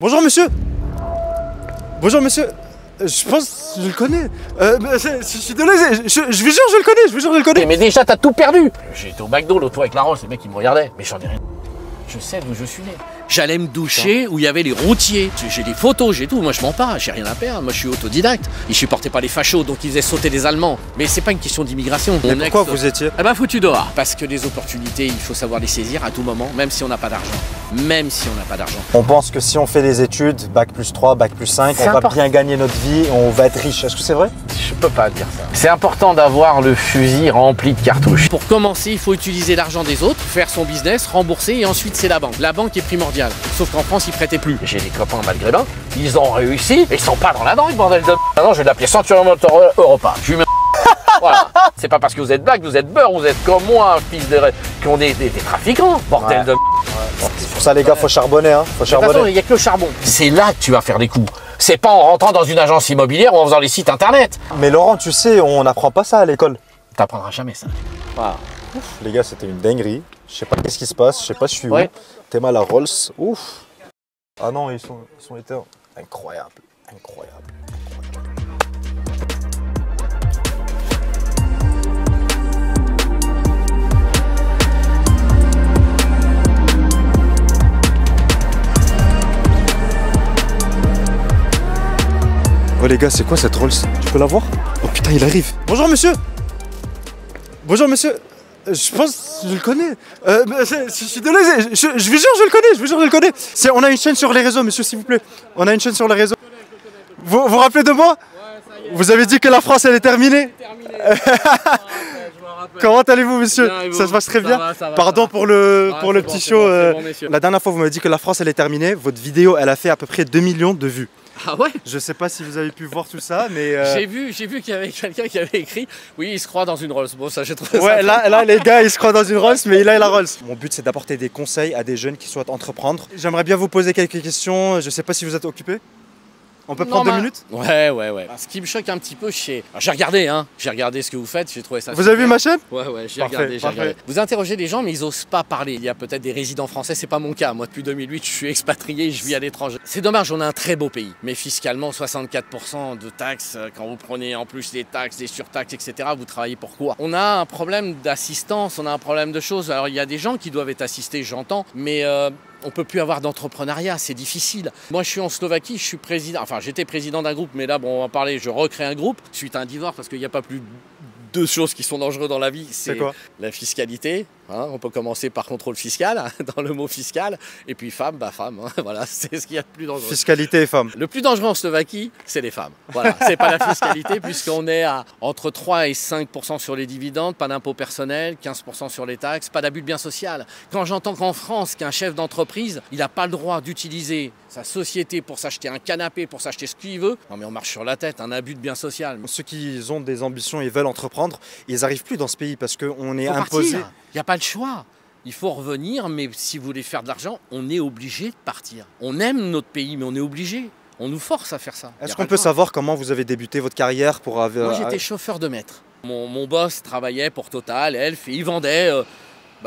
Bonjour monsieur. Bonjour monsieur. Je pense que je le connais. Je suis désolé, je vous jure je le connais, je vous jure je le connais. Mais déjà t'as tout perdu. J'étais au McDo l'autre fois avec la Rolls, les mecs ils me regardaient. Mais j'en ai rien. Je sais d'où je suis né. J'allais me doucher où il y avait les routiers. J'ai des photos, j'ai tout. Moi je mens pas, j'ai rien à perdre. Moi je suis autodidacte. Ils supportaient pas les fachos, donc ils faisaient sauter les Allemands. Mais c'est pas une question d'immigration. Mais pourquoi vous étiez? Eh ben foutu dehors. Parce que les opportunités, il faut savoir les saisir à tout moment, même si on n'a pas d'argent. Même si on n'a pas d'argent. On pense que si on fait des études, bac plus 3, bac plus 5, on va bien gagner notre vie, on va être riche. Est-ce que c'est vrai? Je peux pas dire ça. C'est important d'avoir le fusil rempli de cartouches. Pour commencer, il faut utiliser l'argent des autres, faire son business, rembourser et ensuite c'est la banque. La banque est primordiale. Sauf qu'en France, ils prêtaient plus. J'ai des copains maghrébins, ils ont réussi et ils sont pas dans la dent, bordel de... Maintenant, je vais l'appeler Centurion Motor Europa. Je lui mets... Voilà. C'est pas parce que vous êtes black, vous êtes beurre, vous êtes comme moi, fils de... qu'on est des trafiquants, bordel de... C'est pour ça les gars, faut charbonner, hein. Faut charbonner. De toute façon, il n'y a que le charbon. C'est là que tu vas faire des coups. C'est pas en rentrant dans une agence immobilière ou en faisant les sites internet. Mais Laurent, tu sais, on n'apprend pas ça à l'école. T'apprendras jamais ça. Voilà. Ouf, les gars, c'était une dinguerie. Je sais pas qu'est-ce qui se passe, je sais pas je suis où. T'es mal à Rolls. Ouf. Ah non, ils sont éteints. Incroyable, incroyable. Oh les gars, c'est quoi cette Rolls? Tu peux la voir? Oh putain, il arrive. Bonjour monsieur. Bonjour monsieur. Je pense que je le connais. Je suis désolé, je vous jure je le connais, je vous jure je le connais. On a une chaîne sur les réseaux, monsieur, s'il vous plaît. On a une chaîne sur les réseaux. Vous vous rappelez de moi? Vous avez dit que la France elle est terminée. Comment allez-vous monsieur? Bien, ça se passe très bien. Pardon pour le petit show. La dernière fois vous m'avez dit que la France elle est terminée. Votre vidéo elle a fait à peu près 2 millions de vues. Ah ouais? Je sais pas si vous avez pu voir tout ça, mais... J'ai vu qu'il y avait quelqu'un qui avait écrit « Oui, il se croit dans une Rolls ». Bon, ça, j'ai trouvé ça... Ouais, là, les gars, ils se croient dans une Rolls, mais il a la Rolls. Mon but, c'est d'apporter des conseils à des jeunes qui souhaitent entreprendre. J'aimerais bien vous poser quelques questions. Je sais pas si vous êtes occupé. On peut prendre 2 minutes? Ouais. Ce qui me choque un petit peu, j'ai regardé, hein. J'ai regardé ce que vous faites, j'ai trouvé ça... Vous avez vu ma chaîne? Ouais, j'ai regardé. Vous interrogez des gens, mais ils osent pas parler. Il y a peut-être des résidents français, c'est pas mon cas. Moi, depuis 2008, je suis expatrié, je vis à l'étranger. C'est dommage, on a un très beau pays. Mais fiscalement, 64% de taxes, quand vous prenez en plus les taxes, des surtaxes, etc., vous travaillez pour quoi? On a un problème d'assistance, on a un problème de choses. Alors, il y a des gens qui doivent être assistés, j'entends, mais... on peut plus avoir d'entrepreneuriat, c'est difficile. Moi, je suis en Slovaquie, je suis président, enfin j'étais président d'un groupe, mais là, bon, on va parler, je recrée un groupe suite à un divorce parce qu'il n'y a pas plus deux choses qui sont dangereuses dans la vie, c'est la fiscalité. Hein, on peut commencer par contrôle fiscal, hein, dans le mot fiscal, et puis femme, femme, hein, voilà, c'est ce qu'il y a de plus dangereux. Fiscalité et femmes. Le plus dangereux en Slovaquie, c'est les femmes. Voilà, c'est pas la fiscalité, puisqu'on est à entre 3 et 5% sur les dividendes, pas d'impôt personnel, 15% sur les taxes, pas d'abus de bien social. Quand j'entends qu'en France, qu'un chef d'entreprise, il n'a pas le droit d'utiliser sa société pour s'acheter un canapé, pour s'acheter ce qu'il veut, non mais on marche sur la tête, un abus de bien social. Ceux qui ont des ambitions et veulent entreprendre, ils n'arrivent plus dans ce pays parce qu'on est imposé. Il n'y a pas le choix. Il faut revenir, mais si vous voulez faire de l'argent, on est obligé de partir. On aime notre pays, mais on est obligé. On nous force à faire ça. Est-ce qu'on peut savoir comment vous avez débuté votre carrière pour avoir... Moi, j'étais chauffeur de maître. Mon boss travaillait pour Total, Elf, et il vendait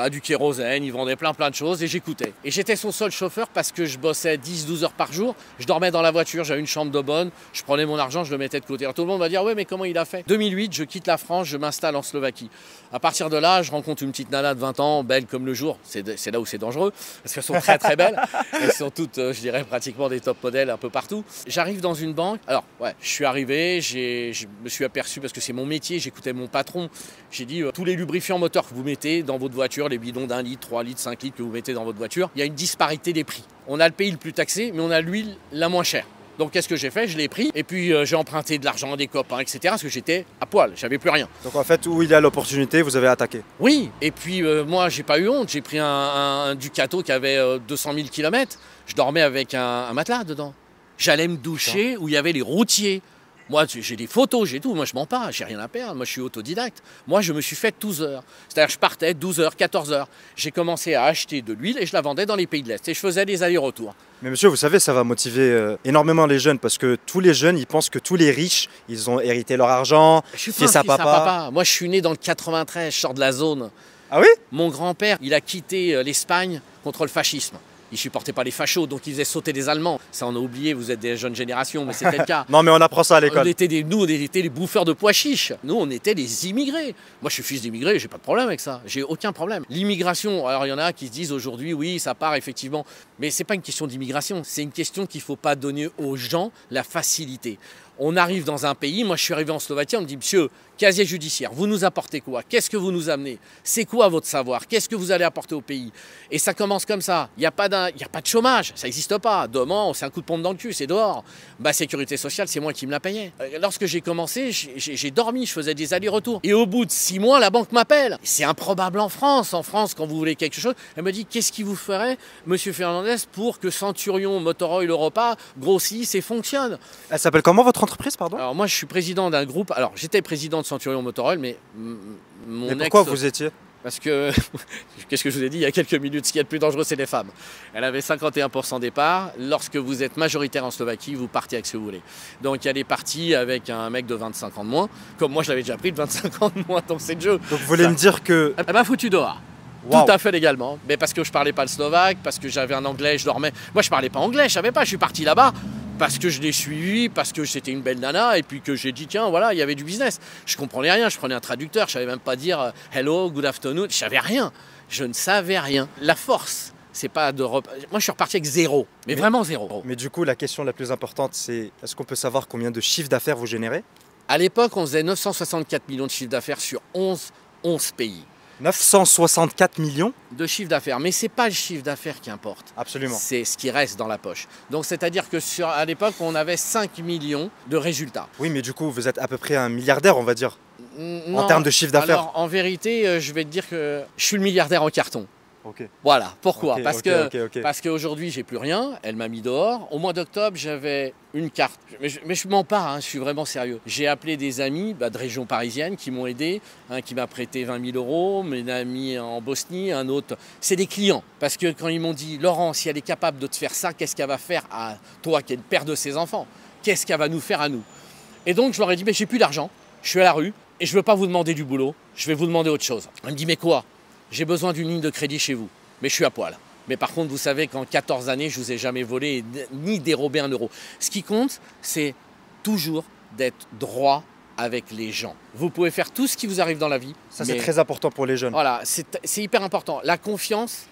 du kérosène, il vendait plein de choses, et j'écoutais. Et j'étais son seul chauffeur parce que je bossais 10-12 heures par jour. Je dormais dans la voiture, j'avais une chambre de bonne, je prenais mon argent, je le mettais de côté. Alors tout le monde va dire, ouais, mais comment il a fait? 2008, je quitte la France, je m'installe en Slovaquie. À partir de là, je rencontre une petite nana de 20 ans, belle comme le jour. C'est là où c'est dangereux, parce qu'elles sont très très belles. Elles sont toutes, je dirais, pratiquement des top modèles un peu partout. J'arrive dans une banque. Alors, ouais, je suis arrivé, je me suis aperçu, parce que c'est mon métier, j'écoutais mon patron. J'ai dit, tous les lubrifiants moteurs que vous mettez dans votre voiture, les bidons d'1 litre, 3 litres, 5 litres que vous mettez dans votre voiture, il y a une disparité des prix. On a le pays le plus taxé, mais on a l'huile la moins chère. Donc qu'est-ce que j'ai fait? Je l'ai pris et puis j'ai emprunté de l'argent à des copains, etc. Parce que j'étais à poil, j'avais plus rien. Donc en fait, où il y a l'opportunité, vous avez attaqué? Oui, et puis moi j'ai pas eu honte, j'ai pris un Ducato qui avait 200 000 km. Je dormais avec un matelas dedans. J'allais me doucher où il y avait les routiers. Moi, j'ai des photos, j'ai tout. Moi, je mens pas, j'ai rien à perdre. Moi, je suis autodidacte. Moi, je me suis fait 12 heures. C'est-à-dire, je partais 12 heures, 14 heures. J'ai commencé à acheter de l'huile et je la vendais dans les pays de l'Est. Et je faisais des allers-retours. Mais monsieur, vous savez, ça va motiver énormément les jeunes parce que tous les jeunes, ils pensent que tous les riches, ils ont hérité leur argent, fils à papa. Moi, je suis né dans le 93, je sors de la zone. Ah oui? Mon grand-père, il a quitté l'Espagne contre le fascisme. Ils supportaient pas les fachos, donc ils faisaient sauter les Allemands. Ça, on a oublié, vous êtes des jeunes générations, mais c'était le cas. Non, mais on apprend ça à l'école. Nous, on était les bouffeurs de pois chiches. Nous, on était les immigrés. Moi, je suis fils d'immigrés, j'ai pas de problème avec ça. J'ai aucun problème. L'immigration, alors il y en a qui se disent aujourd'hui, oui, ça part effectivement. Mais c'est pas une question d'immigration. C'est une question qu'il faut pas donner aux gens la facilité. On arrive dans un pays, moi je suis arrivé en Slovaquie, on me dit, monsieur, casier judiciaire, vous nous apportez quoi? Qu'est-ce que vous nous amenez? C'est quoi votre savoir? Qu'est-ce que vous allez apporter au pays? Et ça commence comme ça. Il n'y a pas de chômage, ça n'existe pas. Demain, c'est un coup de pompe dans le cul, c'est dehors. Ma sécurité sociale, c'est moi qui me la payais. Lorsque j'ai commencé, j'ai dormi, je faisais des allers-retours. Et au bout de 6 mois, la banque m'appelle. C'est improbable en France. En France, quand vous voulez quelque chose, elle me dit, qu'est-ce qui vous ferait, monsieur Fernandez, pour que Centurion, Motor Oil, Europa grossisse et fonctionne? Elle s'appelle comment votre entreprise, pardon? Alors moi, je suis président d'un groupe. Alors, j'étais président de Centurion Motor Oil, mais mon ex... pourquoi vous étiez? Parce que, qu'est-ce que je vous ai dit il y a quelques minutes, ce qui est le plus dangereux, c'est les femmes. Elle avait 51% des parts. Lorsque vous êtes majoritaire en Slovaquie, vous partez avec ce que vous voulez. Donc elle est partie avec un mec de 25 ans de moins. Comme moi, je l'avais déjà pris de 25 ans de moins, donc c'est le jeu. Donc vous voulez me dire que... Elle m'a foutu dehors. Wow. Tout à fait légalement. Mais parce que je parlais pas le slovaque, parce que j'avais un anglais, je dormais. Moi, je parlais pas anglais, je savais pas. Je suis parti là-bas parce que je l'ai suivi, parce que c'était une belle nana, et puis que j'ai dit, tiens, voilà, il y avait du business. Je comprenais rien, je prenais un traducteur, je savais même pas dire hello, good afternoon, je savais rien. Je ne savais rien. La force, c'est pas de... Moi, je suis reparti avec zéro, mais vraiment zéro. Mais du coup, la question la plus importante, c'est est-ce qu'on peut savoir combien de chiffre d'affaires vous générez? À l'époque, on faisait 964 millions de chiffre d'affaires sur 11 pays. 964 millions de chiffre d'affaires, mais c'est pas le chiffre d'affaires qui importe. Absolument. C'est ce qui reste dans la poche. Donc c'est-à-dire que à l'époque, on avait 5 millions de résultats. Oui, mais du coup, vous êtes à peu près un milliardaire, on va dire, non, en termes de chiffre d'affaires. Alors en vérité, je vais te dire que je suis le milliardaire en carton. Okay. Voilà, pourquoi? Okay, parce qu'aujourd'hui, j'ai plus rien, elle m'a mis dehors. Au mois d'octobre, j'avais une carte. Mais je mens pas, hein, je suis vraiment sérieux. J'ai appelé des amis de région parisienne qui m'ont aidé. Un qui m'a prêté 20 000 €, mes amis en Bosnie, un autre. C'est des clients. Parce que quand ils m'ont dit, Laurent, si elle est capable de te faire ça, qu'est-ce qu'elle va faire à toi qui es le père de ses enfants? Qu'est-ce qu'elle va nous faire à nous? Et donc, je leur ai dit, mais j'ai plus d'argent, je suis à la rue et je veux pas vous demander du boulot, je vais vous demander autre chose. Elle me dit, mais quoi? J'ai besoin d'une ligne de crédit chez vous, mais je suis à poil. Mais par contre, vous savez qu'en 14 années, je ne vous ai jamais volé ni dérobé un euro. Ce qui compte, c'est toujours d'être droit avec les gens. Vous pouvez faire tout ce qui vous arrive dans la vie. Ça, c'est très important pour les jeunes. Voilà, c'est hyper important. La confiance,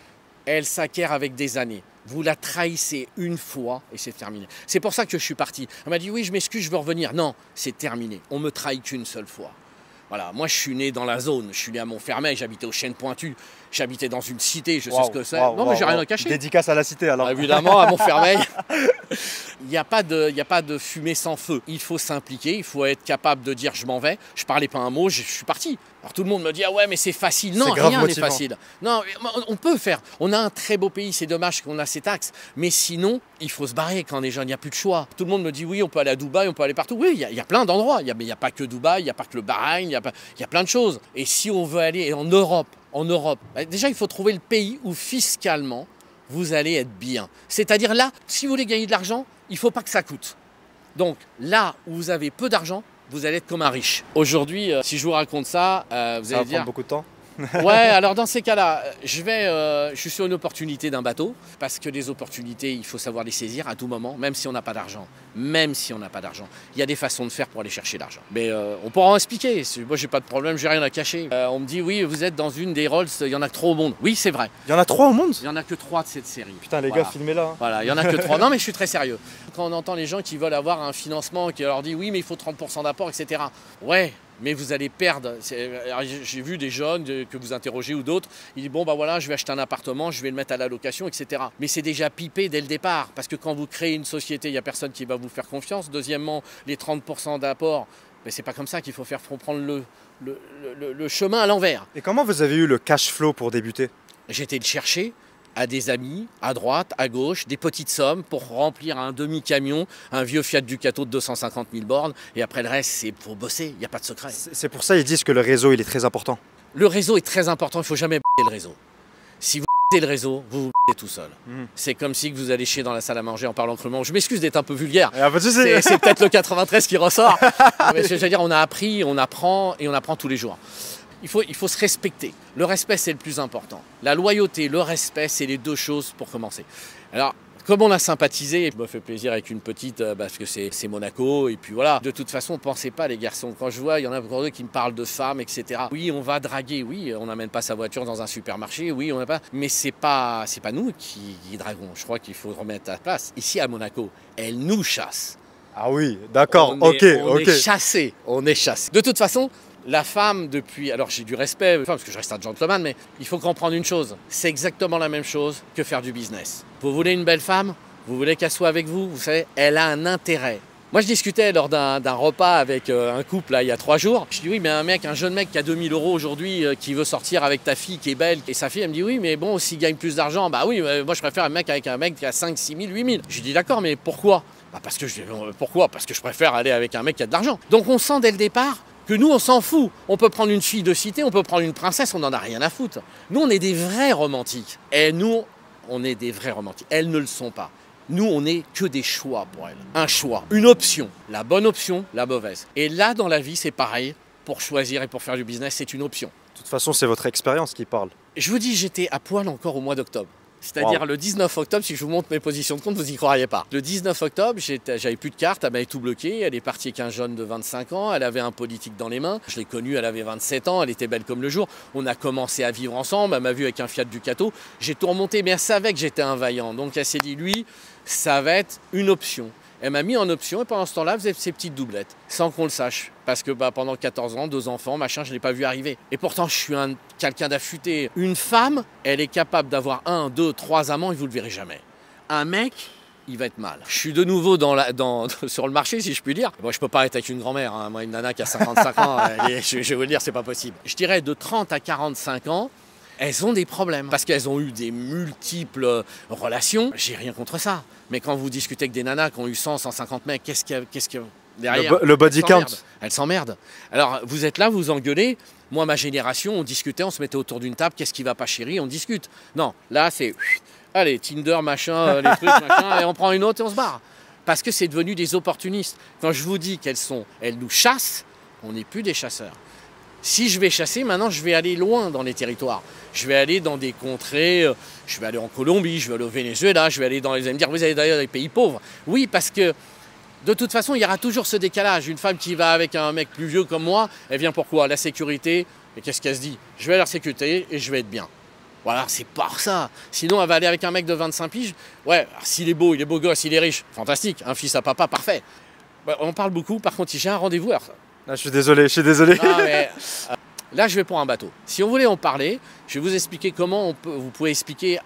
elle s'acquiert avec des années. Vous la trahissez une fois et c'est terminé. C'est pour ça que je suis parti. On m'a dit, oui, je m'excuse, je veux revenir. Non, c'est terminé. On me trahit qu'une seule fois. Voilà, moi je suis né dans la zone, je suis né à Montfermeil, j'habitais aux Chênes Pointus, j'habitais dans une cité, je sais ce que c'est. Non, mais j'ai rien à cacher. Dédicace à la cité alors. Évidemment, à Montfermeil. Il n'y a pas de fumée sans feu. Il faut s'impliquer, il faut être capable de dire je m'en vais. Je parlais pas un mot, je suis parti. Alors tout le monde me dit ah ouais mais c'est facile. Non, rien n'est facile. Non, on peut faire. On a un très beau pays, c'est dommage qu'on a ces taxes. Mais sinon, il faut se barrer quand on est jeune, il n'y a plus de choix. Tout le monde me dit oui, on peut aller à Dubaï, on peut aller partout. Oui, il y a plein d'endroits. Mais il n'y a pas que Dubaï, il n'y a pas que le Bahreïn, il y a plein de choses. Et si on veut aller en Europe, déjà il faut trouver le pays où fiscalement vous allez être bien. C'est-à-dire là, si vous voulez gagner de l'argent, il ne faut pas que ça coûte. Donc là où vous avez peu d'argent, vous allez être comme un riche. Aujourd'hui, si je vous raconte ça, vous allez dire... Ça va prendre beaucoup de temps. Ouais, alors dans ces cas-là, je suis sur une opportunité d'un bateau, parce que les opportunités, il faut savoir les saisir à tout moment, même si on n'a pas d'argent. Même si on n'a pas d'argent. Il y a des façons de faire pour aller chercher l'argent. Mais on pourra en expliquer. Moi, j'ai pas de problème, j'ai rien à cacher. On me dit, oui, vous êtes dans une des Rolls, il y en a que 3 au monde. Oui, c'est vrai. Il y en a 3 au monde? Il y en a que 3 de cette série. Putain, les gars, filmez-la. Hein. Voilà, il y en a que 3. Non, mais je suis très sérieux. Quand on entend les gens qui veulent avoir un financement, qui leur dit, oui, mais il faut 30% d'apport, etc. Ouais. Mais vous allez perdre. J'ai vu des jeunes que vous interrogez ou d'autres, ils disent bon bah voilà, je vais acheter un appartement, je vais le mettre à la location, etc. Mais c'est déjà pipé dès le départ, parce que quand vous créez une société, il n'y a personne qui va vous faire confiance. Deuxièmement, les 30% d'apport, mais c'est pas comme ça qu'il faut faire, faut prendre le chemin à l'envers. Et comment vous avez eu le cash flow pour débuter? J'ai été le chercher à des amis, à droite, à gauche, des petites sommes pour remplir un demi-camion, un vieux Fiat Ducato de 250 000 bornes. Et après le reste, c'est pour bosser, il n'y a pas de secret. C'est pour ça qu'ils disent que le réseau, il est très important. Le réseau est très important, il ne faut jamais le réseau. Si vous le réseau, vous tout seul. C'est comme si vous allez chier dans la salle à manger en parlant crûment. Je m'excuse d'être un peu vulgaire. C'est peut-être le 93 qui ressort. Mais je veux dire, on a appris, on apprend et on apprend tous les jours. il faut se respecter. Le respect, c'est le plus important. La loyauté, le respect, c'est les deux choses pour commencer. Alors, comme on a sympathisé, je me fais plaisir avec une petite, parce que c'est Monaco, et puis voilà. De toute façon, pensez pas les garçons. Quand je vois, il y en a beaucoup qui me parlent de femmes, etc. Oui, on va draguer, oui, on n'amène pas sa voiture dans un supermarché, oui, on n'a pas. Mais c'est pas nous qui draguons. Je crois qu'il faut remettre à la place. Ici à Monaco, elles nous chassent. Ah oui, d'accord, ok. On est chassé, on est chassé. De toute façon, la femme depuis, alors j'ai du respect, parce que je reste un gentleman, mais il faut comprendre une chose, c'est exactement la même chose que faire du business. Vous voulez une belle femme, vous voulez qu'elle soit avec vous, vous savez, elle a un intérêt. Moi je discutais lors d'un repas avec un couple là, il y a 3 jours, je dis oui mais un jeune mec qui a 2000 € aujourd'hui, qui veut sortir avec ta fille qui est belle, et sa fille elle me dit oui mais bon s'il gagne plus d'argent, bah oui moi je préfère un mec avec un mec qui a 5, 6 000, 8 000. Je lui dis d'accord mais pourquoi? Bah pourquoi? Parce que je préfère aller avec un mec qui a de l'argent. Donc on sent dès le départ que nous, on s'en fout. On peut prendre une fille de cité, on peut prendre une princesse, on n'en a rien à foutre. Nous, on est des vrais romantiques. Et nous, on est des vrais romantiques. Elles ne le sont pas. Nous, on n'est que des choix pour elles. Un choix, une option. La bonne option, la mauvaise. Et là, dans la vie, c'est pareil. Pour choisir et pour faire du business, c'est une option. De toute façon, c'est votre expérience qui parle. Je vous dis, j'étais à poil encore au mois d'octobre. C'est-à-dire le 19 octobre, si je vous montre mes positions de compte, vous n'y croiriez pas. Le 19 octobre, j'avais plus de cartes, elle m'avait tout bloqué. Elle est partie avec un jeune de 25 ans, elle avait un politique dans les mains. Je l'ai connue, elle avait 27 ans, elle était belle comme le jour. On a commencé à vivre ensemble, elle m'a vu avec un Fiat Ducato. J'ai tout remonté, mais elle savait que j'étais un vaillant. Donc elle s'est dit, lui, ça va être une option. Elle m'a mis en option et pendant ce temps-là, elle faisait ses petites doublettes, sans qu'on le sache. Parce que pendant 14 ans, 2 enfants, machin, je ne l'ai pas vu arriver. Et pourtant, je suis quelqu'un d'affûté. Une femme, elle est capable d'avoir 1, 2, 3 amants et vous ne le verrez jamais. Un mec, il va être mal. Je suis de nouveau sur le marché, si je puis dire. Moi, je ne peux pas être avec une grand-mère. Hein. Moi, une nana qui a 55 ans, je vais vous le dire, c'est pas possible. Je dirais de 30 à 45 ans, elles ont des problèmes parce qu'elles ont eu des multiples relations. J'ai rien contre ça. Mais quand vous discutez avec des nanas qui ont eu 100, 150 mecs, qu'est-ce qu'il y a derrière? Le body count. Elles s'emmerdent. Alors, vous êtes là, vous engueulez. Moi, ma génération, on discutait, on se mettait autour d'une table. Qu'est-ce qui va pas, chérie? On discute. Non, là, c'est... Allez, Tinder, machin, les trucs, machin, et on prend une autre et on se barre. Parce que c'est devenu des opportunistes. Quand je vous dis elles nous chassent, on n'est plus des chasseurs. Si je vais chasser, maintenant, je vais aller loin dans les territoires. Je vais aller dans des contrées, je vais aller en Colombie, je vais aller au Venezuela, je vais aller dans les... Vous allez me dire, vous allez d'ailleurs dans les pays pauvres. Oui, parce que de toute façon, il y aura toujours ce décalage. Une femme qui va avec un mec plus vieux comme moi, elle vient pourquoi? La sécurité. Et qu'est-ce qu'elle se dit? Je vais à la sécurité et je vais être bien. Voilà, c'est pas ça. Sinon, elle va aller avec un mec de 25 piges. Ouais, s'il est beau gosse, il est riche, fantastique. Un fils à papa, parfait. Ouais, on parle beaucoup, par contre, j'ai un rendez-vous. Alors, ah, je suis désolé. Non, mais, là, je vais pour un bateau. Si on voulait en parler, je vais vous expliquer comment vous pouvez expliquer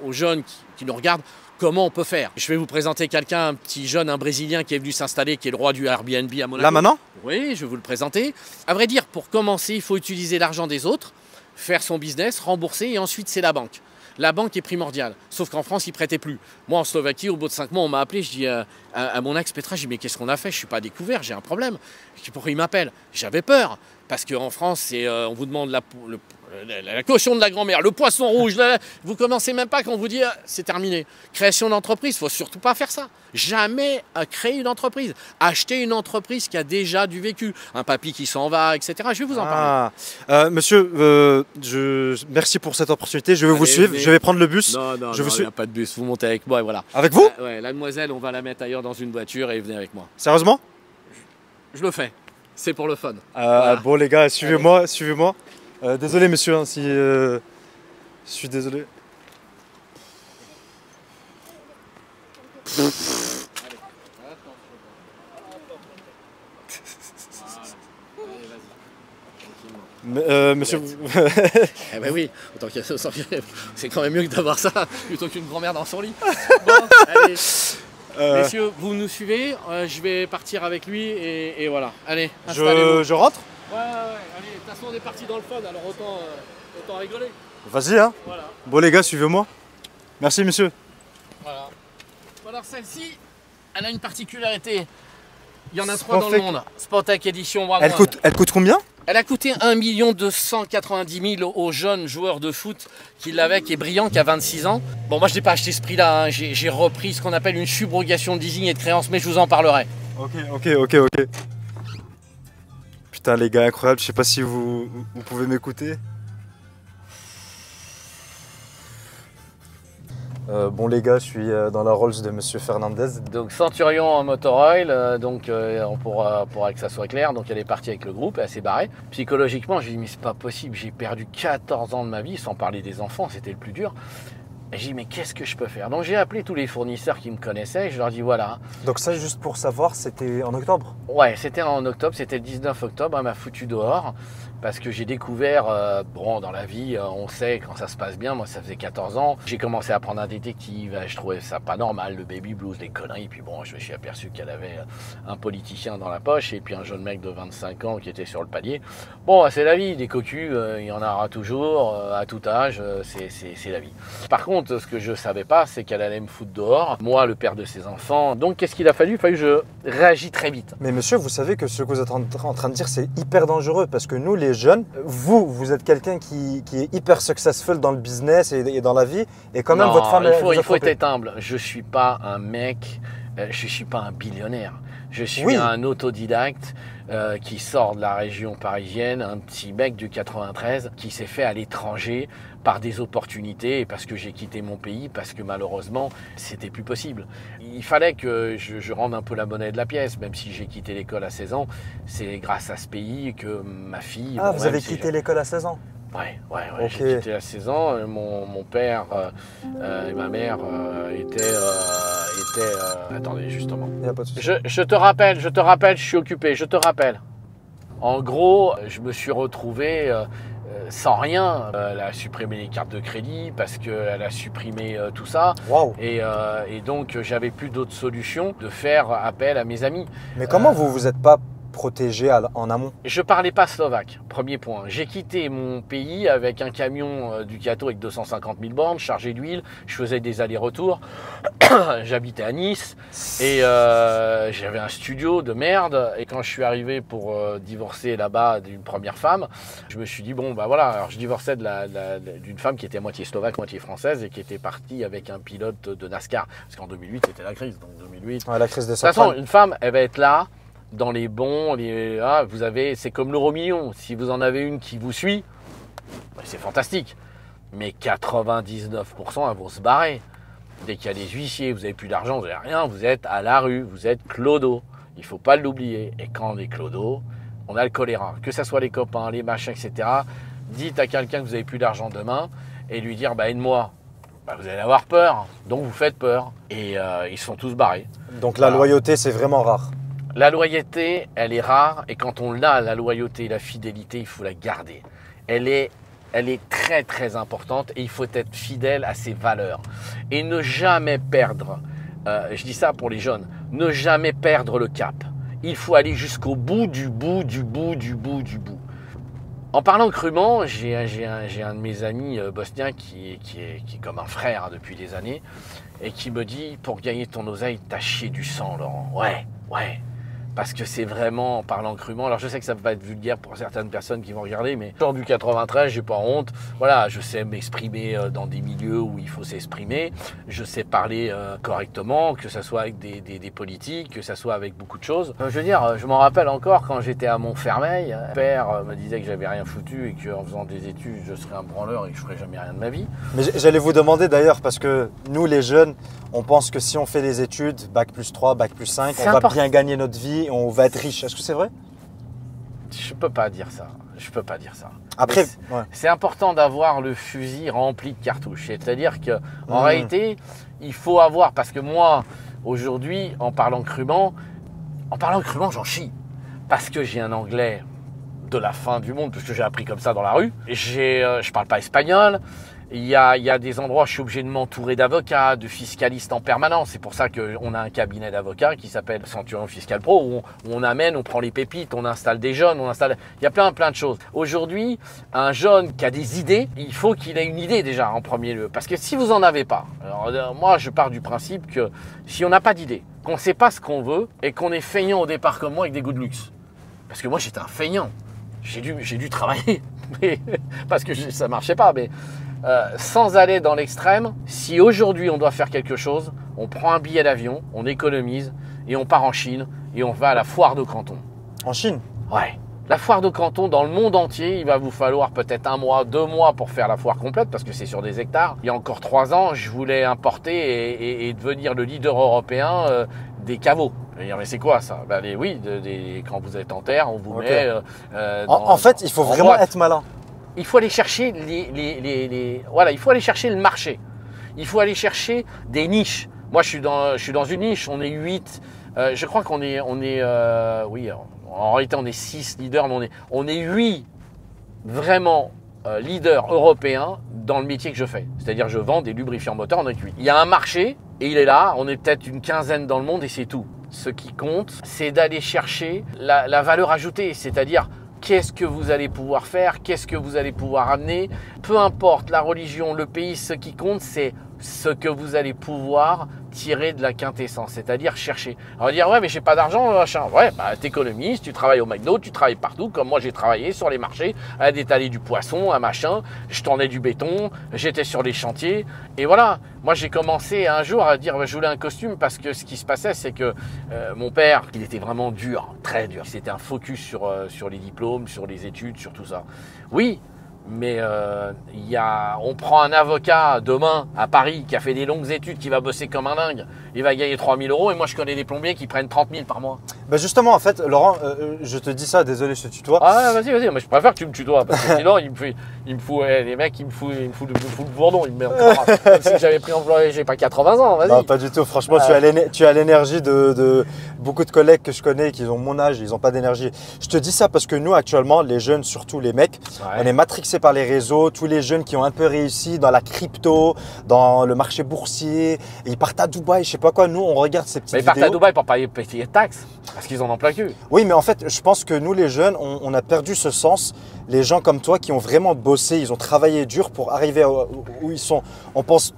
aux jeunes qui nous regardent comment on peut faire. Je vais vous présenter quelqu'un, un petit jeune, un Brésilien qui est venu s'installer, qui est le roi du Airbnb à Monaco. Là maintenant? Oui, je vais vous le présenter. À vrai dire, pour commencer, il faut utiliser l'argent des autres, faire son business, rembourser et ensuite c'est la banque. La banque est primordiale, sauf qu'en France, ils ne prêtaient plus. Moi, en Slovaquie, au bout de 5 mois, on m'a appelé, je dis à mon ex Petra, je dis mais qu'est-ce qu'on a fait? Je ne suis pas découvert, j'ai un problème. Je dis pourquoi il m'appelle? J'avais peur, parce qu'en France, on vous demande la caution de la grand-mère, le poisson rouge, vous commencez même pas quand on vous dit c'est terminé. Création d'entreprise, il ne faut surtout pas faire ça. Jamais créer une entreprise. Acheter une entreprise qui a déjà du vécu. Un papy qui s'en va, etc. Je vais vous en parler. Monsieur, merci pour cette opportunité. Je vais vous suivre, je vais prendre le bus. Non, il n'y a pas de bus. Vous montez avec moi et voilà. Avec vous? Ouais, la demoiselle, on va la mettre ailleurs dans une voiture et venez avec moi. Sérieusement? Je le fais. C'est pour le fun. Voilà. Bon les gars, suivez-moi. Désolé monsieur, hein, si je suis désolé. Monsieur... Eh ben oui, c'est quand même mieux que d'avoir ça plutôt qu'une grand-mère dans son lit. Bon, allez. Messieurs, vous nous suivez, je vais partir avec lui et voilà. Allez, installez-vous. Je rentre? Ouais, allez, de toute façon on est parti dans le fun, alors autant rigoler. Vas-y, hein. Voilà. Bon les gars, suivez-moi. Merci monsieur. Voilà. Alors celle-ci, elle a une particularité. Il y en a 3 dans le monde. Spotec Edition One. Elle coûte combien? Elle a coûté 1 290 000 aux jeunes joueurs de foot qui l'avaient, qui est brillant, qui a 26 ans. Bon, moi je n'ai pas acheté ce prix-là, hein. J'ai repris ce qu'on appelle une subrogation de leasing et de créance, mais je vous en parlerai. Ok. Putain les gars, incroyable, je sais pas si vous pouvez m'écouter. Bon les gars, je suis dans la Rolls de Monsieur Fernandez. Donc Centurion en motor oil, pour que ça soit clair, donc elle est partie avec le groupe, elle s'est barrée. Psychologiquement, j'ai dit mais c'est pas possible, j'ai perdu 14 ans de ma vie, sans parler des enfants, c'était le plus dur. Et j'ai dit mais qu'est-ce que je peux faire? Donc j'ai appelé tous les fournisseurs qui me connaissaient et je leur dis voilà. Donc ça juste pour savoir, c'était en octobre? Ouais, c'était en octobre, c'était le 19 octobre, elle m'a foutu dehors. Parce que j'ai découvert, bon dans la vie, on sait quand ça se passe bien, moi ça faisait 14 ans, j'ai commencé à prendre un détective, je trouvais ça pas normal, le baby blues, les conneries, puis bon je me suis aperçu qu'elle avait un politicien dans la poche et puis un jeune mec de 25 ans qui était sur le palier. Bon c'est la vie, des cocus, il y en aura toujours, à tout âge, c'est la vie. Par contre ce que je savais pas c'est qu'elle allait me foutre dehors, moi le père de ses enfants, donc qu'est-ce qu'il a fallu? Il a fallu que je réagisse très vite. Mais monsieur, vous savez que ce que vous êtes en train de dire c'est hyper dangereux parce que nous les jeunes, vous êtes quelqu'un qui est hyper successful dans le business et dans la vie, et quand même non, votre femme... Il faut être humble. Je ne suis pas un mec, je ne suis pas un billionnaire. Je suis un autodidacte qui sort de la région parisienne, un petit mec du 93 qui s'est fait à l'étranger par des opportunités et parce que j'ai quitté mon pays, parce que malheureusement, c'était plus possible. Il fallait que je rende un peu la monnaie de la pièce, même si j'ai quitté l'école à 16 ans. C'est grâce à ce pays que ma fille... Ah, vous avez quitté l'école à 16 ans? Ouais, okay. J'ai quitté à 16 ans. Mon père et ma mère étaient... attendez, justement. Il n'y a pas de souci. Je te rappelle, je suis occupé, je te rappelle. En gros, je me suis retrouvé sans rien. Elle a supprimé les cartes de crédit parce qu'elle a supprimé tout ça. Wow. Et donc, j'avais plus d'autre solution de faire appel à mes amis. Mais comment vous vous êtes pas protégé en amont? Je parlais pas slovaque, premier point. J'ai quitté mon pays avec un camion Ducato avec 250 000 bornes, chargé d'huile. Je faisais des allers-retours. J'habitais à Nice et j'avais un studio de merde. Et quand je suis arrivé pour divorcer là-bas d'une première femme, je me suis dit bon bah voilà. Alors je divorçais d'une femme qui était moitié slovaque, moitié française et qui était partie avec un pilote de NASCAR. Parce qu'en 2008 c'était la crise, donc 2008. Ouais, la crise des de toute façon, une femme, elle va être là. Dans les bons, vous avez, c'est comme l'euro-million. Si vous en avez une qui vous suit, c'est fantastique. Mais 99%, elles vont se barrer. Dès qu'il y a des huissiers, vous n'avez plus d'argent, vous n'avez rien, vous êtes à la rue, vous êtes clodo. Il ne faut pas l'oublier. Et quand on est clodo, on a le choléra. Que ce soit les copains, les machins, etc. Dites à quelqu'un que vous n'avez plus d'argent demain et lui dire bah, aide-moi. Bah, vous allez avoir peur. Donc vous faites peur. Et ils se sont tous barrés. Donc la loyauté, c'est vraiment rare. La loyauté, elle est rare et quand on l'a, la loyauté et la fidélité, il faut la garder. Elle est très très importante et il faut être fidèle à ses valeurs. Et ne jamais perdre, je dis ça pour les jeunes, ne jamais perdre le cap. Il faut aller jusqu'au bout du bout du bout du bout du bout. En parlant crûment, j'ai un de mes amis bosniens qui est comme un frère depuis des années et qui me dit, pour gagner ton oseille, t'as chié du sang, Laurent. Ouais. Parce que c'est vraiment, en parlant crûment, alors je sais que ça va être vulgaire pour certaines personnes qui vont regarder, mais genre du 93, j'ai pas honte. Voilà, je sais m'exprimer dans des milieux où il faut s'exprimer. Je sais parler correctement, que ce soit avec des politiques, que ce soit avec beaucoup de choses. Je veux dire, je m'en rappelle encore quand j'étais à Montfermeil. Mon père me disait que j'avais rien foutu et qu'en faisant des études, je serais un branleur et que je ferais jamais rien de ma vie. Mais j'allais vous demander d'ailleurs, parce que nous les jeunes, on pense que si on fait des études, bac plus 3, bac plus 5, on va bien gagner notre vie et on va être riche. Est-ce que c'est vrai? Je peux pas dire ça. Après, c'est important d'avoir le fusil rempli de cartouches. C'est-à-dire qu'en réalité, il faut avoir, parce que moi, aujourd'hui, en parlant crûment, j'en chie. Parce que j'ai un anglais de la fin du monde, parce que j'ai appris comme ça dans la rue. Je parle pas espagnol. Il y a des endroits où je suis obligé de m'entourer d'avocats, de fiscalistes en permanence. C'est pour ça qu'on a un cabinet d'avocats qui s'appelle Centurion Fiscal Pro, où on amène, on prend les pépites, on installe des jeunes, il y a plein de choses. Aujourd'hui, un jeune qui a des idées, il faut qu'il ait une idée déjà en premier lieu. Parce que si vous en avez pas, alors moi je pars du principe que si on n'a pas d'idée, qu'on ne sait pas ce qu'on veut et qu'on est feignant au départ comme moi avec des goûts de luxe. Parce que moi j'étais un feignant, j'ai dû travailler, parce que ça marchait pas, mais... sans aller dans l'extrême, si aujourd'hui on doit faire quelque chose, on prend un billet d'avion, on économise et on part en Chine et on va à la foire de Canton. En Chine? Ouais. La foire de Canton, dans le monde entier, il va vous falloir peut-être 1 mois, 2 mois pour faire la foire complète parce que c'est sur des hectares. Il y a encore 3 ans, je voulais importer et devenir le leader européen des caveaux. Je veux dire, mais c'est quoi ça? Oui, quand vous êtes en terre, on vous met... en fait, il faut vraiment être malin. Il faut aller chercher voilà, il faut aller chercher le marché. Il faut aller chercher des niches. Moi, je suis dans une niche. On est 8. Je crois qu'on est, oui, en réalité, on est 6 leaders, mais on est 8 vraiment leaders européens dans le métier que je fais. C'est-à-dire, je vends des lubrifiants moteurs, on est 8. Il y a un marché et il est là. On est peut-être une quinzaine dans le monde et c'est tout. Ce qui compte, c'est d'aller chercher la valeur ajoutée, c'est-à-dire qu'est-ce que vous allez pouvoir faire, qu'est-ce que vous allez pouvoir amener. Peu importe la religion, le pays, ce qui compte, c'est ce que vous allez pouvoir tirer de la quintessence, c'est-à-dire chercher. On va dire, ouais, mais j'ai pas d'argent, machin. Ouais, bah, t'économises, tu travailles au McDo, tu travailles partout, comme moi j'ai travaillé sur les marchés, à détaler du poisson, à machin, je tournais du béton, j'étais sur les chantiers, et voilà. Moi, j'ai commencé un jour à dire, je voulais un costume parce que ce qui se passait, c'est que mon père, il était vraiment dur, très dur. C'était un focus sur les diplômes, sur les études, sur tout ça. Oui, mais on prend un avocat demain à Paris qui a fait des longues études, qui va bosser comme un dingue. Il va gagner 3 000 € et moi je connais des plombiers qui prennent 30 000 par mois. Bah justement, en fait, Laurent, je te dis ça, désolé, je te tutoie. Ah, vas-y, mais je préfère que tu me tutoies parce que sinon, les mecs, il me fout le bourdon. Il me met encore. Comme si j'avais pris employé, j'ai pas 80 ans, vas-y. Non, pas du tout. Franchement, tu as l'énergie de beaucoup de collègues que je connais qui ont mon âge, ils n'ont pas d'énergie. Je te dis ça parce que nous, actuellement, les jeunes, surtout les mecs, on est matrixés par les réseaux. Tous les jeunes qui ont un peu réussi dans la crypto, dans le marché boursier, ils partent à Dubaï, je sais pas quoi. Nous, on regarde ces petites vidéos. Mais ils partent à Dubaï pour payer de taxes. Parce qu'ils en ont plein cul. Oui, mais en fait, je pense que nous, les jeunes, on a perdu ce sens. Les gens comme toi qui ont vraiment bossé, ils ont travaillé dur pour arriver où ils sont. On pense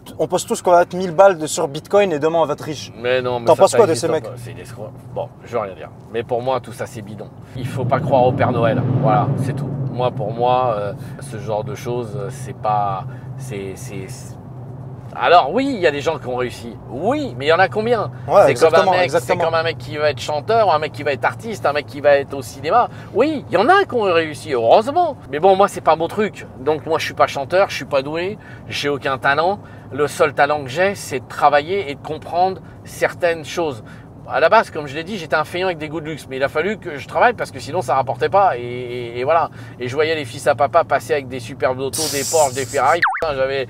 tous qu'on va être 1000 balles sur Bitcoin et demain on va être riche. Mais non, mais t'en penses quoi de ces mecs? C'est des escrocs. Bon, je veux rien dire. Mais pour moi, tout ça, c'est bidon. Il faut pas croire au Père Noël. Voilà, c'est tout. Pour moi, ce genre de choses, c'est pas... Alors oui, il y a des gens qui ont réussi. Oui, mais il y en a combien? Ouais, c'est comme un mec qui va être chanteur, un mec qui va être artiste, un mec qui va être au cinéma. Oui, il y en a qui ont réussi, heureusement. Mais bon, moi, c'est pas mon truc. Donc moi, je suis pas chanteur, je suis pas doué, j'ai aucun talent. Le seul talent que j'ai, c'est de travailler et de comprendre certaines choses. À la base, comme je l'ai dit, j'étais un feignant avec des goûts de luxe, mais il a fallu que je travaille parce que sinon ça rapportait pas. Et voilà. Et je voyais les fils à papa passer avec des superbes autos, des Porsche, des Ferrari. Putain, j'avais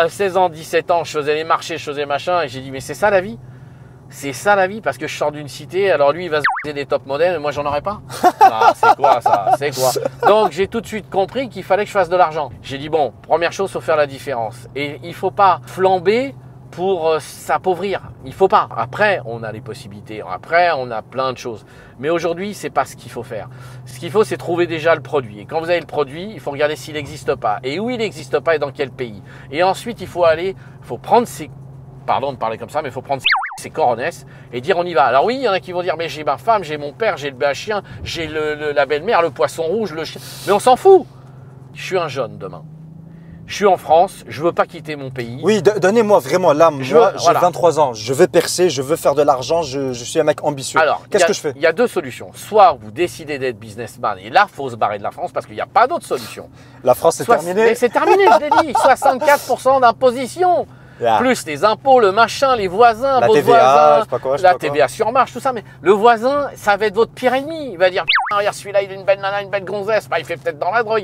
16 ans, 17 ans, je faisais les marchés, je faisais machin, et j'ai dit, mais c'est ça la vie? C'est ça la vie, parce que je sors d'une cité, alors lui il va se faire des top modèles, mais moi j'en aurais pas. Ah, c'est quoi ça? C'est quoi? Donc j'ai tout de suite compris qu'il fallait que je fasse de l'argent. J'ai dit, bon, première chose, il faut faire la différence. Et il faut pas flamber pour s'appauvrir. Il faut pas. Après, on a les possibilités. Après, on a plein de choses. Mais aujourd'hui, c'est pas ce qu'il faut faire. Ce qu'il faut, c'est trouver déjà le produit. Et quand vous avez le produit, il faut regarder s'il n'existe pas. Et où il n'existe pas et dans quel pays. Et ensuite, il faut prendre pardon de parler comme ça, mais il faut prendre ses coronesses et dire on y va. Alors oui, il y en a qui vont dire mais j'ai ma femme, j'ai mon père, j'ai le chien, j'ai la belle-mère, le poisson rouge, le chien. Mais on s'en fout. Je suis un jeune demain. Je suis en France, je veux pas quitter mon pays. Oui, donnez-moi vraiment l'âme. Moi, j'ai 23 ans, je veux percer, je veux faire de l'argent, je suis un mec ambitieux. Alors, qu'est-ce que je fais? Il y a deux solutions. Soit vous décidez d'être businessman et là, il faut se barrer de la France parce qu'il n'y a pas d'autre solution. La France, c'est terminé. Mais c'est terminé, je l'ai dit. 64% d'imposition. Plus les impôts, le machin, les voisins, la vos TVA, voisins, la TVA sur marche, tout ça. Mais le voisin, ça va être votre pire ennemi. Il va dire, regarde celui-là, il a une belle nana, une belle gonzesse. Bah, il fait peut-être dans la drogue,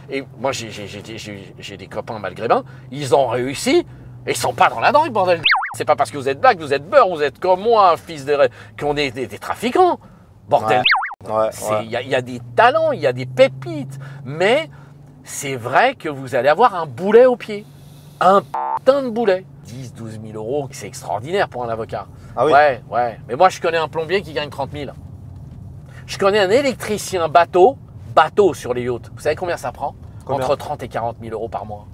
Et moi, j'ai des copains maghrébins, ils ont réussi et ils sont pas dans la drogue, bordel. C'est pas parce que vous êtes black, vous êtes beurre, vous êtes comme moi, un fils qu'on est des trafiquants. Bordel. Il y a des talents, il y a des pépites. Mais c'est vrai que vous allez avoir un boulet au pied. Un putain de boulet. 10, 12 000 euros, c'est extraordinaire pour un avocat. Ah oui. Ouais. Mais moi, je connais un plombier qui gagne 30 000. Je connais un électricien bateau sur les yachts. Vous savez combien ça prend? Entre 30 et 40 000 euros par mois.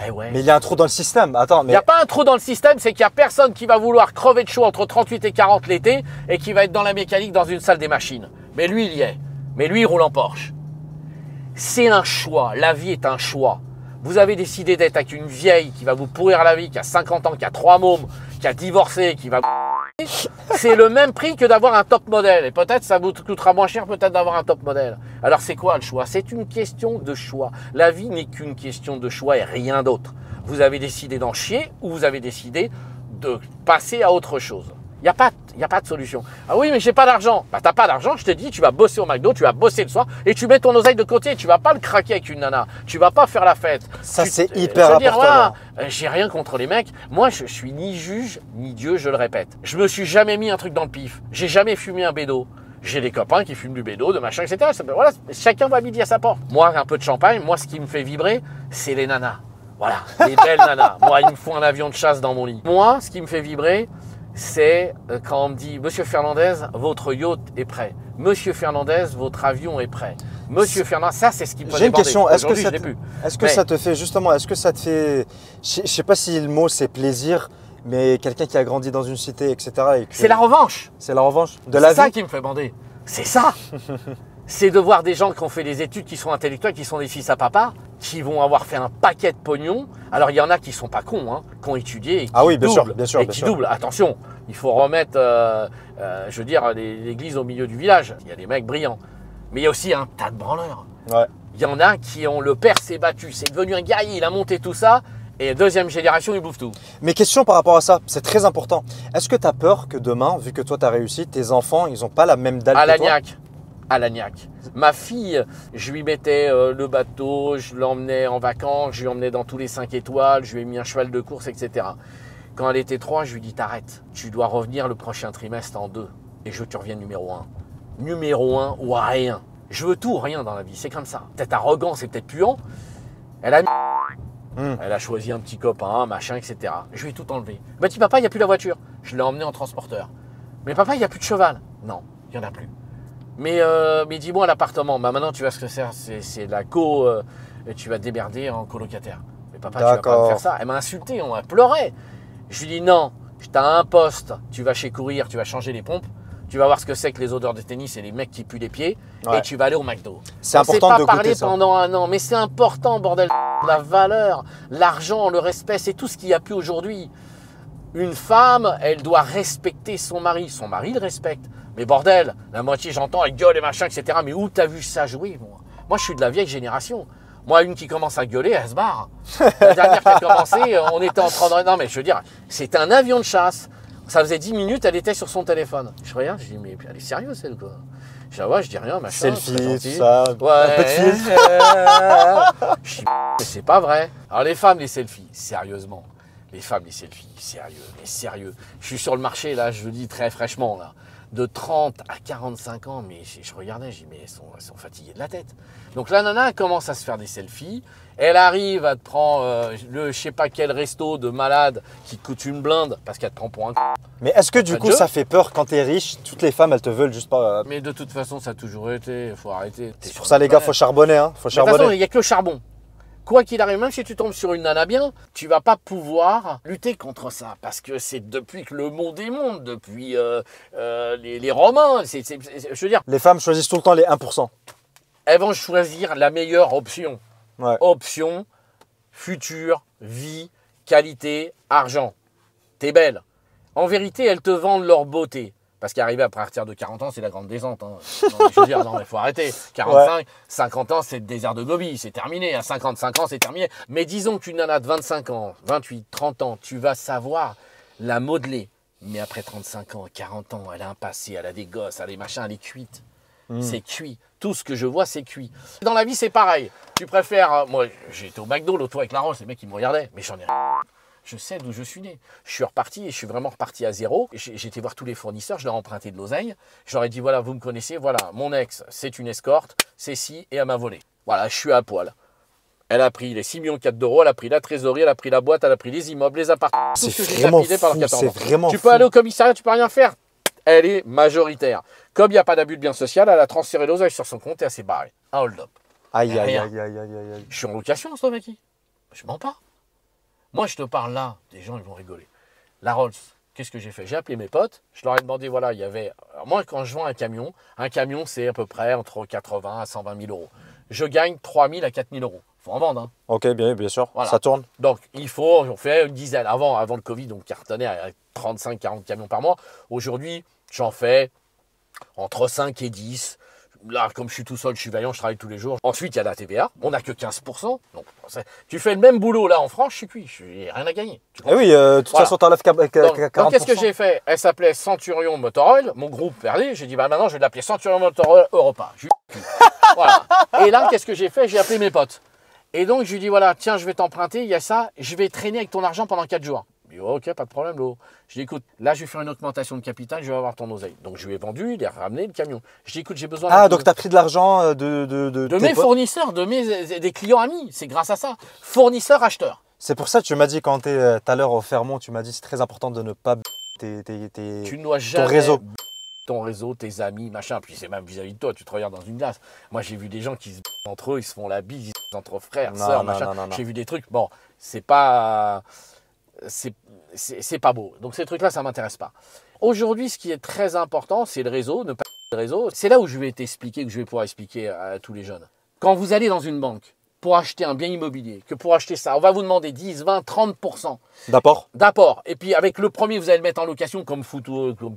Eh ouais. Mais il y a un trou dans le système. Attends, mais... Il n'y a pas un trou dans le système, c'est qu'il n'y a personne qui va vouloir crever de chaud entre 38 et 40 l'été et qui va être dans la mécanique dans une salle des machines. Mais lui, il y est. Mais lui, il roule en Porsche. C'est un choix. La vie est un choix. Vous avez décidé d'être avec une vieille qui va vous pourrir la vie, qui a 50 ans, qui a 3 mômes, qui a divorcé, qui va c'est le même prix que d'avoir un top modèle. Et peut-être ça vous coûtera moins cher peut-être d'avoir un top modèle. Alors c'est quoi le choix? C'est une question de choix. La vie n'est qu'une question de choix et rien d'autre. Vous avez décidé d'en chier ou vous avez décidé de passer à autre chose. Il n'y a pas de solution. Ah oui, mais j'ai pas d'argent. Bah t'as pas d'argent, je te dis, tu vas bosser au McDo, tu vas bosser le soir et tu mets ton oseille de côté. Tu vas pas le craquer avec une nana. Tu vas pas faire la fête. Ça, c'est hyper important. Dire, voilà, j'ai rien contre les mecs. Moi, je suis ni juge, ni Dieu, je le répète. Je me suis jamais mis un truc dans le pif. J'ai jamais fumé un bédo. J'ai des copains qui fument du bédo, de machin, etc. Voilà, chacun va midi à sa porte. Moi, un peu de champagne, moi, ce qui me fait vibrer, c'est les nanas. Voilà, les belles nanas. Moi, il me faut un avion de chasse dans mon lit. Moi, ce qui me fait vibrer, c'est quand on me dit « Monsieur Fernandez, votre yacht est prêt. Monsieur Fernandez, votre avion est prêt. Monsieur Fernandez, ça c'est ce qui me fait J'ai une question, est-ce que Mais ça te fait justement, est-ce que ça te fait, je sais pas si le mot c'est plaisir, mais quelqu'un qui a grandi dans une cité, etc. C'est la revanche. C'est la revanche de la vie. C'est ça qui me fait bander. C'est ça. C'est de voir des gens qui ont fait des études, qui sont intellectuels, qui sont des fils à papa, qui vont avoir fait un paquet de pognon. Alors il y en a qui sont pas cons, hein, qui ont étudié et qui doublent. Attention, il faut remettre, je veux dire, l'église au milieu du village. Il y a des mecs brillants, mais il y a aussi un tas de branleurs. Ouais. Il y en a qui ont, le père s'est battu, c'est devenu un guerrier, il a monté tout ça. Et deuxième génération, il bouffe tout. Mais question par rapport à ça, c'est très important. Est-ce que tu as peur que demain, vu que toi tu as réussi, tes enfants, ils n'ont pas la même dalle que toi? À Lagnac. Ma fille, je lui mettais le bateau, je l'emmenais en vacances, je lui emmenais dans tous les 5 étoiles, je lui ai mis un cheval de course, etc. Quand elle était 3, je lui dis t'arrêtes, tu dois revenir le prochain trimestre en 2 et je veux que tu reviennes numéro 1. Numéro 1 ou rien. Je veux tout ou rien dans la vie, c'est comme ça. Peut-être arrogant, c'est peut-être puant. Elle a choisi un petit copain, machin, etc. Je lui ai tout enlevé. Bah dis papa, il n'y a plus la voiture. Je l'ai emmené en transporteur. Mais papa, il n'y a plus de cheval. Non, il n'y en a plus. Mais dis-moi l'appartement. Bah maintenant tu vois ce que c'est la et tu vas te démerder en colocataire. Mais papa, tu vas pas me faire ça. Elle m'a insulté, on a pleuré. Je lui dis non, tu as un poste, tu vas chez Courir, tu vas changer les pompes. Tu vas voir ce que c'est que les odeurs de tennis et les mecs qui puent les pieds. Ouais. Et tu vas aller au McDo. C'est important de parler pendant un an, mais c'est important, bordel. La valeur, l'argent, le respect, c'est tout ce qu'il n'y a plus aujourd'hui. Une femme, elle doit respecter son mari. Son mari le respecte. Mais bordel, la moitié j'entends, elle gueule et machin, etc. Mais où t'as vu ça jouer, moi? Moi, je suis de la vieille génération. Moi, une qui commence à gueuler, elle se barre. La dernière qui a commencé, on était en train de... Non, mais je veux dire, c'est un avion de chasse. Ça faisait 10 minutes, elle était sur son téléphone. Je regarde, je dis, mais elle est sérieuse, elle, quoi. Je dis, ah ouais, je dis rien, machin. Selfie, tout ça. Ouais. Un peu de filtre. Je dis, mais c'est pas vrai. Alors, les femmes, les selfies, sérieusement. Les femmes, les selfies, sérieux, mais sérieux. Je suis sur le marché, là, je le dis très fraîchement, là. De 30 à 45 ans, mais je regardais, je dis, mais elles sont fatiguées de la tête. Donc la nana commence à se faire des selfies, elle arrive à te prendre le je sais pas quel resto de malade qui coûte une blinde parce qu'elle te prend pour un Mais est-ce que du coup ça fait peur quand t'es riche, toutes les femmes elles te veulent juste pas… Mais de toute façon ça a toujours été, faut arrêter. C'est pour ça les gars, faut charbonner, hein, faut charbonner. De toute façon, il n'y a que le charbon. Quoi qu'il arrive, même si tu tombes sur une nana bien, tu vas pas pouvoir lutter contre ça. Parce que c'est depuis que le monde est monde, depuis les Romains. Je veux dire, les femmes choisissent tout le temps les 1%. Elles vont choisir la meilleure option. Ouais. Option, futur, vie, qualité, argent. T'es belle. En vérité, elles te vendent leur beauté. Parce qu'arriver à partir de 40 ans, c'est la grande descente. Hein. Non, mais je veux dire, non, mais faut arrêter. 45, ouais. 50 ans, c'est le désert de Gobi, c'est terminé. À 55 ans, c'est terminé. Mais disons qu'une nana de 25 ans, 28, 30 ans, tu vas savoir la modeler. Mais après 35 ans, 40 ans, elle a un passé, elle a des gosses, elle a des machins, elle est cuite. C'est cuit. Tout ce que je vois, c'est cuit. Dans la vie, c'est pareil. Tu préfères… moi, j'ai été au McDo l'autre fois avec la Rose, les mecs, ils me regardaient. Mais j'en ai… Je sais d'où je suis né. Je suis reparti et je suis vraiment reparti à zéro. J'ai été voir tous les fournisseurs, je leur ai emprunté de l'oseille. Je leur ai dit, voilà, vous me connaissez, voilà, mon ex, c'est une escorte, c'est ci, et elle m'a volé. Voilà, je suis à poil. Elle a pris les 6,4 millions d'euros, elle a pris la trésorerie, elle a pris la boîte, elle a pris les immeubles, les appartements. C'est vraiment fou, Tu peux aller au commissariat, tu peux rien faire. Elle est majoritaire. Comme il n'y a pas d'abus de bien social, elle a transféré l'oseille sur son compte et elle s'est barrée. Un hold-up. Aïe, aïe, aïe, aïe, aïe, aïe. Je suis en location en Slovaquie. Je mens pas. Moi, je te parle là, des gens, ils vont rigoler. La Rolls, qu'est-ce que j'ai fait? J'ai appelé mes potes, je leur ai demandé, voilà, il y avait… Alors moi, quand je vends un camion, c'est à peu près entre 80 à 120 000 euros. Je gagne 3 000 à 4 000 euros. Il faut en vendre. Hein. Ok, bien sûr, voilà. Ça tourne. Donc, on fait une dizaine. Avant le Covid, on cartonnait à 35-40 camions par mois. Aujourd'hui, j'en fais entre 5 et 10. Là, comme je suis tout seul, je suis vaillant, je travaille tous les jours. Ensuite, il y a la TVA. On n'a que 15%. Donc, tu fais le même boulot là en France, je suis cuit. Je n'ai rien à gagner. Ah oui, de toute façon, tu enlèves 40%. Donc, qu'est-ce que j'ai fait? Elle s'appelait Centurion Motor Oil, mon groupe Verdi. J'ai dit, bah maintenant, je vais l'appeler Centurion Motor Oil Europa. Voilà. Et là, qu'est-ce que j'ai fait? J'ai appelé mes potes. Et donc, je lui dis, voilà, tiens, je vais t'emprunter, il y a ça, je vais traîner avec ton argent pendant 4 jours. Il dit, ok, pas de problème, l'eau. Je dis, écoute, là, je vais faire une augmentation de capital, je vais avoir ton oseille. Donc, je lui ai vendu, il a ramené le camion. Je dis, écoute, j'ai besoin... Ah, donc tu as pris de l'argent de mes fournisseurs, des clients amis. C'est grâce à ça. Fournisseurs, acheteurs. C'est pour ça que tu m'as dit, quand tu es tout à l'heure au Fermont, tu m'as dit, c'est très important de ne pas tu ne dois jamais... ton réseau, tes amis, machin. Puis c'est même vis-à-vis de toi, tu te regardes dans une glace. Moi, j'ai vu des gens qui se entre eux, ils se font la bise, ils se entre frères, sœurs, machin. J'ai vu des trucs, bon, c'est pas beau. Donc ces trucs-là, ça ne m'intéresse pas. Aujourd'hui, ce qui est très important, c'est le réseau, ne pas le réseau. C'est là où je vais t'expliquer, que je vais pouvoir expliquer à tous les jeunes. Quand vous allez dans une banque pour acheter un bien immobilier, que pour acheter ça, on va vous demander 10, 20, 30% d'apport. Et puis avec le premier, vous allez le mettre en location comme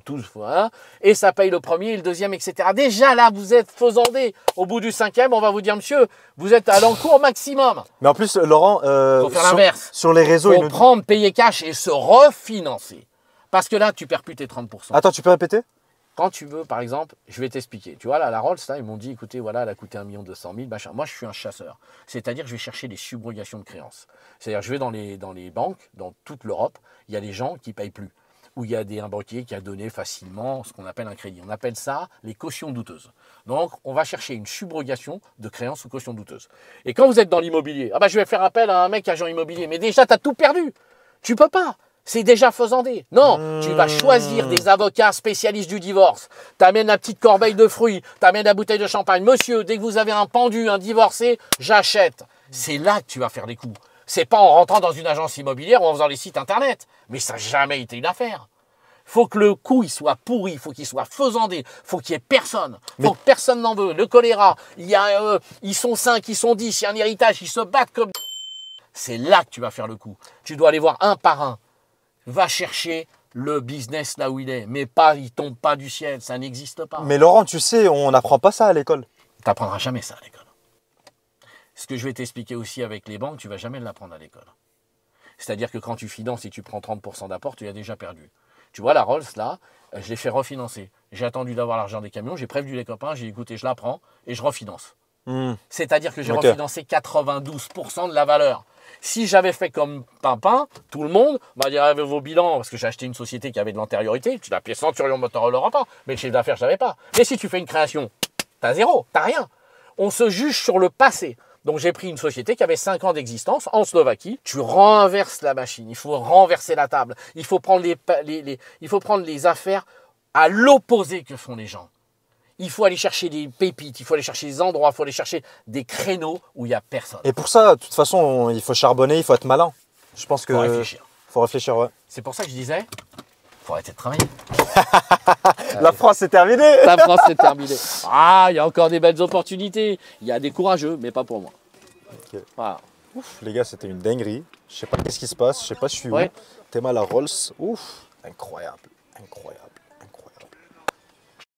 tous, hein, et ça paye le premier, le deuxième, etc. Déjà là, vous êtes faisandé. Au bout du 5e, on va vous dire, monsieur, vous êtes à l'encours maximum. Mais en plus, Laurent, faut faire l'inverse. Sur les réseaux, il faut prendre, payer cash et se refinancer. Parce que là, tu perds plus tes 30%. Attends, tu peux répéter? Quand tu veux, par exemple, je vais t'expliquer. Tu vois, là, la Rolls, là, ils m'ont dit, écoutez, voilà, elle a coûté 1 200 000, machin. Moi, je suis un chasseur. C'est-à-dire que je vais chercher des subrogations de créances. C'est-à-dire je vais dans les banques, dans toute l'Europe, il y a des gens qui ne payent plus. Ou il y a un banquier qui a donné facilement ce qu'on appelle un crédit. On appelle ça les cautions douteuses. Donc, on va chercher une subrogation de créances ou cautions douteuses. Et quand vous êtes dans l'immobilier, ah bah, je vais faire appel à un mec agent immobilier. Mais déjà, tu as tout perdu. Tu peux pas. C'est déjà faisandé. Non, tu vas choisir des avocats spécialistes du divorce. Tu amènes la petite corbeille de fruits, tu amènes la bouteille de champagne. Monsieur, dès que vous avez un pendu, un divorcé, j'achète. C'est là que tu vas faire des coups. C'est pas en rentrant dans une agence immobilière ou en faisant les sites internet. Mais ça n'a jamais été une affaire. Faut que le coup il soit pourri, il faut qu'il soit faisandé, faut qu'il y ait personne, faut que personne n'en veut. Le choléra, ils sont 5, ils sont 10, il y a un héritage, ils se battent comme... C'est là que tu vas faire le coup. Tu dois aller voir un par un. Va chercher le business là où il est, mais pas, il tombe pas du ciel, ça n'existe pas. Mais Laurent, tu sais, on n'apprend pas ça à l'école. Tu n'apprendras jamais ça à l'école. Ce que je vais t'expliquer aussi avec les banques, tu ne vas jamais l'apprendre à l'école. C'est-à-dire que quand tu finances et tu prends 30% d'apport, tu as déjà perdu. Tu vois, la Rolls, là, je l'ai fait refinancer. J'ai attendu d'avoir l'argent des camions, j'ai prévenu les copains, j'ai dit, écoutez, je la prends et je refinance. C'est-à-dire que j'ai refinancé 92% de la valeur. Si j'avais fait comme Pimpin, tout le monde m'a dit avec vos bilans, parce que j'ai acheté une société qui avait de l'antériorité, tu l'appelais Centurion Motor Oil Europa, mais le chiffre d'affaires, je n'avais pas. Mais si tu fais une création, t'as zéro, t'as rien. On se juge sur le passé. Donc j'ai pris une société qui avait 5 ans d'existence en Slovaquie. Tu renverses la machine, il faut renverser la table. Il faut prendre les affaires à l'opposé que font les gens. Il faut aller chercher des pépites, il faut aller chercher des endroits, il faut aller chercher des créneaux où il n'y a personne. Et pour ça, de toute façon, il faut charbonner, il faut être malin. Je pense que... Faut réfléchir, ouais. C'est pour ça que je disais, il faut arrêter de travailler. La France, c'est terminé. La France, c'est terminé. Ah, il y a encore des belles opportunités. Il y a des courageux, mais pas pour moi. Okay. Voilà. Ouf, les gars, c'était une dinguerie. Je sais pas qu'est-ce qui se passe, je sais pas, je suis où. Théma la Rolls. Ouf, incroyable, incroyable.